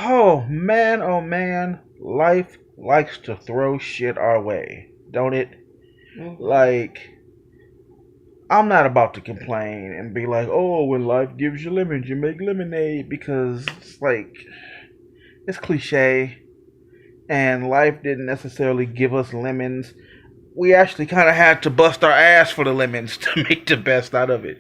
Oh man, life likes to throw shit our way, don't it? Hmm. Like, I'm not about to complain and be like, oh, when life gives you lemons, you make lemonade, because it's like, it's cliche, and life didn't necessarily give us lemons. We actually kind of had to bust our ass for the lemons to make the best out of it.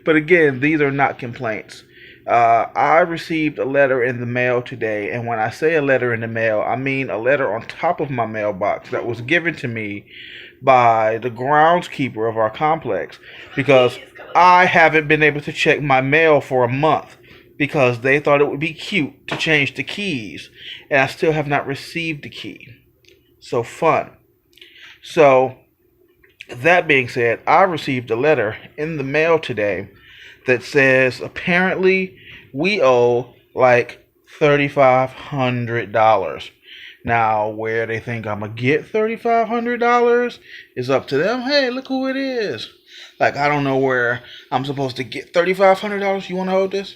But again, these are not complaints. I received a letter in the mail today, and when I say a letter in the mail, I mean a letter on top of my mailbox that was given to me by the groundskeeper of our complex because I haven't been able to check my mail for a month because they thought it would be cute to change the keys, and I still have not received the key. So fun. So, that being said, I received a letter in the mail today that says apparently we owe like $3,500. Now, where they think I'm gonna get $3,500 is up to them. Hey, look who it is. Like, I don't know where I'm supposed to get $3,500. You want to hold this?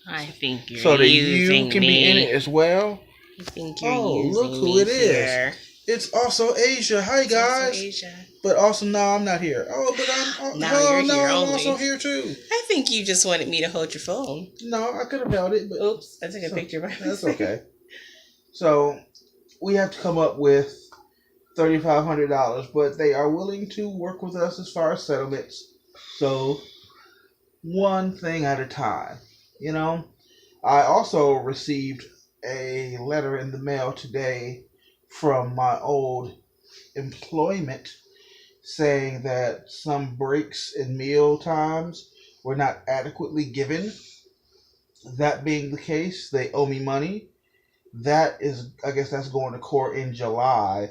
I think you're So that you using can be in it me. as well? I think you're Oh, look using who me it is. here. It's also Asia. Hi, It's also guys. Asia. But also, no, I'm not here. Oh, but I'm. Now Oh, you're no, here I'm only. also here too. I think you just wanted me to hold your phone. No, I could have held it, but Oops, I took a picture by that's mistake. okay. So we have to come up with $3,500, but they are willing to work with us as far as settlements. So one thing at a time, you know. I also received a letter in the mail today from my old employment saying that some breaks in meal times were not adequately given. That being the case, they owe me money. That is, I guess that's going to court in July,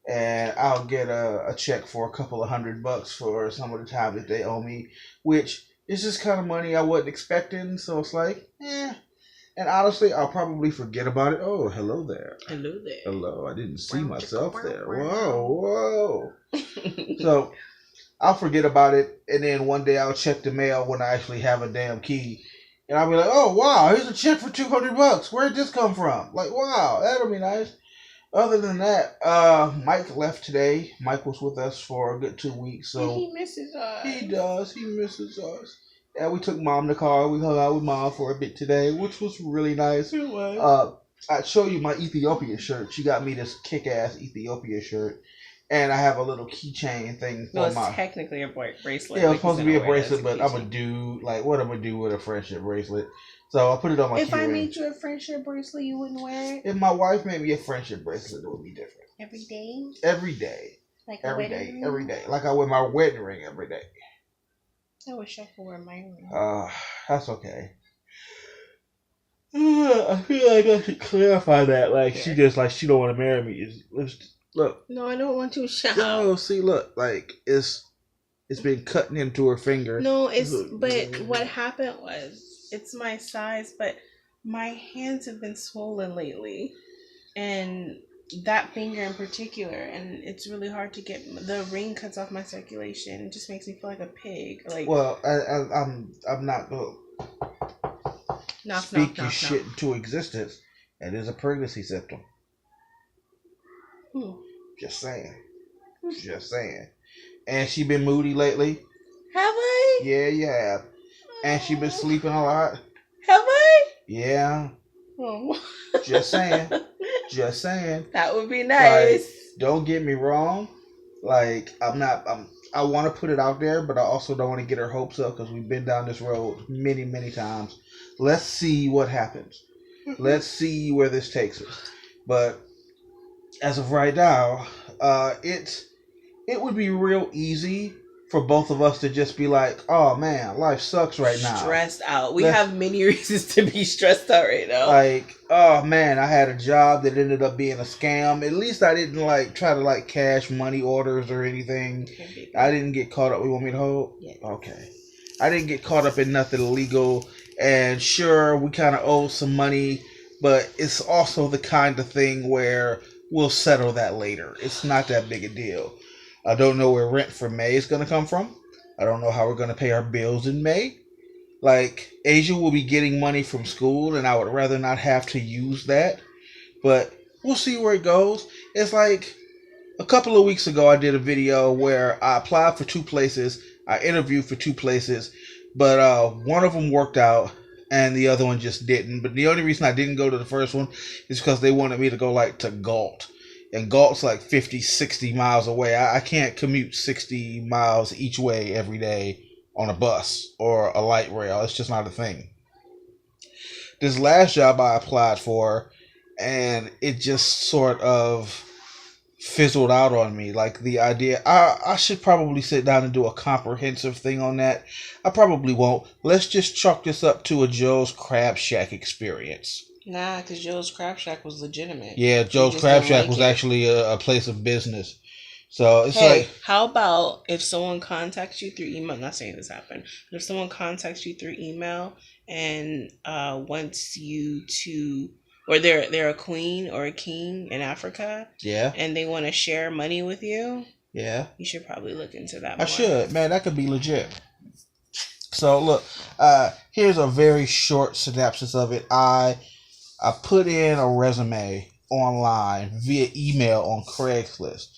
and I'll get a check for a couple of $100 for some of the time that they owe me, which is just kind of money I wasn't expecting. So it's like, eh. And honestly, I'll probably forget about it. Oh, hello there. Hello there. Hello, I didn't see myself there. Whoa, whoa. So I'll forget about it, and then one day I'll check the mail when I actually have a damn key, and I'll be like, "Oh wow, here's a check for $200. Where'd this come from?" Like, wow, that'll be nice. Other than that, Mike left today. Mike was with us for a good 2 weeks, so he misses us. he does. He misses us. Yeah, we took mom in the car. We hung out with mom for a bit today, which was really nice. It was. I'd show you my Ethiopia shirt. She got me this kick-ass Ethiopia shirt. And I have a little keychain thing for No, it's my. technically a bracelet. Yeah, like it's supposed to be a bracelet, but I'm keychain. a dude. Like, what I'm gonna do with a friendship bracelet? So I put it on my If I keyring. made you a friendship bracelet, you wouldn't wear it If my wife made me a friendship bracelet, it would be different. every day. Every day, Like every day, every day. Like I wear my wedding ring every day. I wish I could wear my ring. That's okay. I feel like I should clarify that. Like she just like she don't want to marry me. Look. No, I don't want to shout. No, see, look, like it's been cutting into her finger. No, but what happened was it's my size, but my hands have been swollen lately, and that finger in particular, and it's really hard to get the ring cuts off my circulation. It just makes me feel like a pig. Like, well, I'm not gonna speak your shit into existence. It is a pregnancy symptom. Just saying. Just saying. And she been moody lately. Have I? Yeah, you have. And she been sleeping a lot. Have I? Yeah. Oh. Just saying. Just saying. That would be nice. Like, don't get me wrong. Like, I want to put it out there, but I also don't want to get her hopes up because we've been down this road many, many times. Let's see what happens. Let's see where this takes us. But as of right now, it would be real easy for both of us to just be like, oh man, life sucks right now. Stressed out. We have many reasons to be stressed out right now. Like, oh man, I had a job that ended up being a scam. At least I didn't like try to like cash money orders or anything. I didn't get caught up. You want me to hold? Yeah. Okay. I didn't get caught up in nothing illegal. And sure, we kind of owe some money, but it's also the kind of thing where we'll settle that later. It's not that big a deal. I don't know where rent for May is going to come from. I don't know how we're going to pay our bills in May. Like, Asia will be getting money from school, and I would rather not have to use that. But we'll see where it goes. It's like a couple of weeks ago, I did a video where I applied for two places. I interviewed for two places, but one of them worked out and the other one just didn't. But the only reason I didn't go to the first one is because they wanted me to go like to Galt. And Galt's like 50, 60 miles away. I can't commute 60 miles each way every day on a bus or a light rail. It's just not a thing. This last job I applied for, and it just sort of fizzled out on me. Like, the idea, I should probably sit down and do a comprehensive thing on that. I probably won't. Let's just chalk this up to a Joe's Crab Shack experience. Nah, because Joe's Crab Shack was legitimate. Yeah, Joe's Crab Shack was actually a place of business. So it's like, how about if someone contacts you through email? I'm not saying this happened, but if someone contacts you through email and wants you to, or they're a queen or a king in Africa, yeah, and they want to share money with you, yeah, you should probably look into that. I should, man. That could be legit. So look, here's a very short synopsis of it. I put in a resume online via email on Craigslist.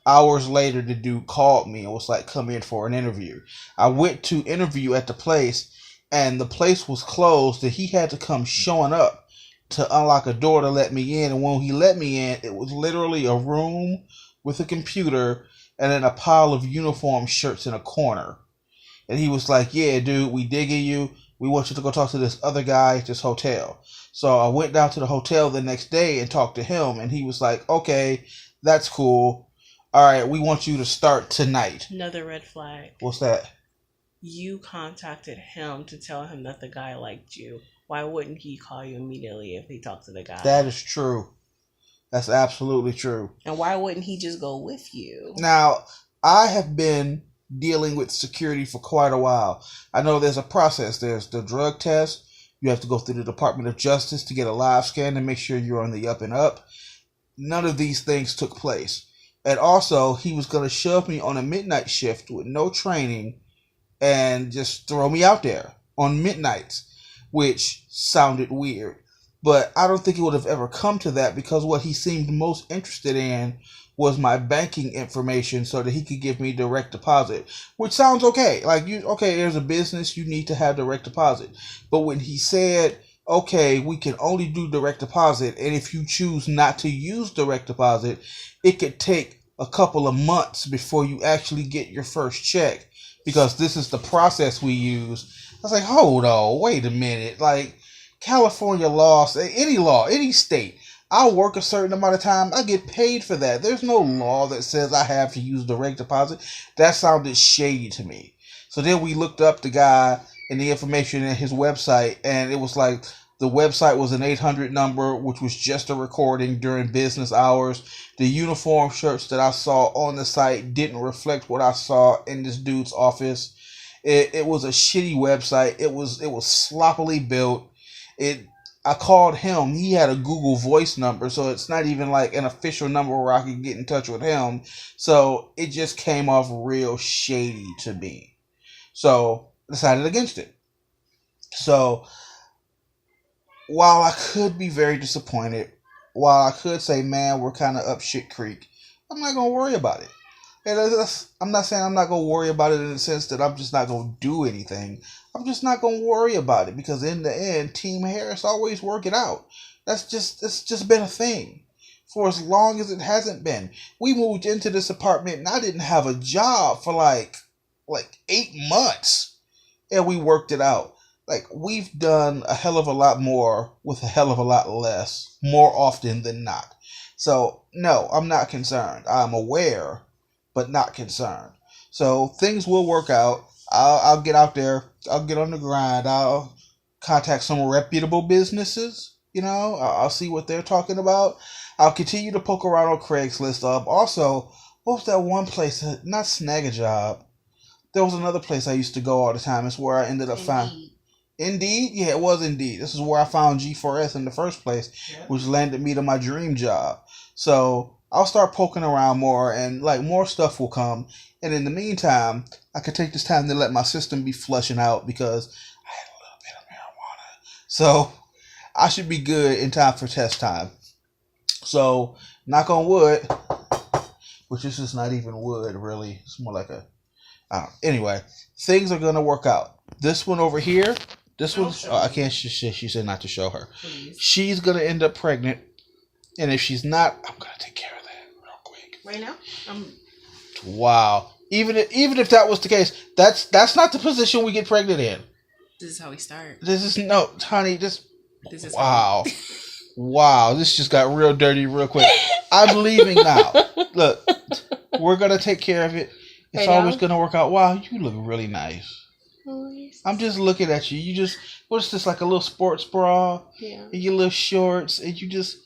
Hours later, the dude called me and was like, come in for an interview. I went to interview at the place, and the place was closed, and he had to come showing up to unlock a door to let me in. And when he let me in, it was literally a room with a computer and then a pile of uniform shirts in a corner. And he was like, yeah, dude, we digging you. We want you to go talk to this other guy at this hotel. So I went down to the hotel the next day and talked to him, and he was like, okay, that's cool. All right, we want you to start tonight. Another red flag. What's that? You contacted him to tell him that the guy liked you. Why wouldn't he call you immediately if he talked to the guy? That is true. That's absolutely true. And why wouldn't he just go with you? Now, I have been dealing with security for quite a while. I know there's a process. There's the drug test. You have to go through the Department of Justice to get a live scan to make sure you're on the up and up. None of these things took place. And also, he was going to shove me on a midnight shift with no training and just throw me out there on midnights, which sounded weird. But I don't think it would have ever come to that, because what he seemed most interested in was my banking information so that he could give me direct deposit, which sounds okay. Like, okay, there's a business, you need to have direct deposit. But when he said, okay, we can only do direct deposit, and if you choose not to use direct deposit, it could take a couple of months before you actually get your first check, because this is the process we use. I was like, hold on, wait a minute. Like, California laws, any state, I work a certain amount of time, I get paid for that. There's no law that says I have to use direct deposit. That sounded shady to me. So then we looked up the guy and the information in his website, and it was like the website was an 800 number, which was just a recording during business hours. The uniform shirts that I saw on the site didn't reflect what I saw in this dude's office. It was a shitty website. It was sloppily built. I called him. He had a Google Voice number, so it's not even like an official number where I could get in touch with him. So it just came off real shady to me. So I decided against it. So while I could be very disappointed, while I could say, man, we're kind of up shit creek, I'm not going to worry about it. And I'm not saying I'm not going to worry about it in the sense that I'm just not going to do anything. I'm just not going to worry about it, because in the end, Team Harris always work it out. It's just been a thing for as long as it hasn't been. We moved into this apartment and I didn't have a job for like 8 months, and we worked it out. Like, we've done a hell of a lot more with a hell of a lot less, more often than not. So, no, I'm not concerned. I'm aware, but not concerned. So, things will work out. I'll get out there. I'll get on the grind. I'll contact some reputable businesses. I'll see what they're talking about. I'll continue to poke around on Craigslist. Also, what was that one place? Not Snag-a-Job. There was another place I used to go all the time. It's where I ended up finding... Indeed? Yeah, it was Indeed. This is where I found G4S in the first place, which landed me to my dream job. So I'll start poking around more, and more stuff will come. And in the meantime, I could take this time to let my system be flushing out, because I had a So I should be good in time for test time. So knock on wood, which this is not even wood really. It's more like a. Anyway, things are gonna work out. This one over here. This one. I can't. She said not to show her. Please. She's gonna end up pregnant, and if she's not, I'm gonna take care of that real quick. Right now. Wow. Even if that was the case, that's not the position we get pregnant in. This is how we start. This is no, honey. This is wow, wow. This just got real dirty real quick. I'm leaving now. Look, we're gonna take care of it. It's Right always now? gonna work out. Wow, you look really nice. Oh, yes. I'm just looking at you. You just what's this like a little sports bra? Yeah. And your little shorts, and you just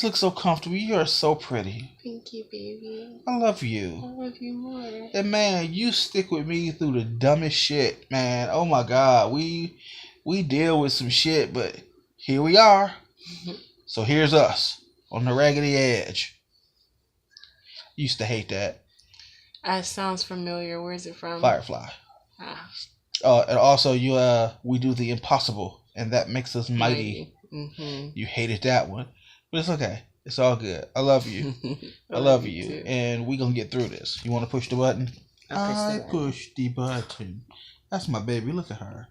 look so comfortable. You are so pretty. Thank you, baby. I love you. I love you more. And man, you stick with me through the dumbest shit, man. Oh my God, we deal with some shit, but here we are. So here's us on the raggedy edge. Used to hate that. Sounds familiar. Where's it from? Firefly. Ah. And also we do the impossible, and that makes us mighty. Mm-hmm. You hated that one, but it's okay. It's all good. I love you. I love you, and we gonna get through this. You want to push the button? I push the button. That's my baby. Look at her.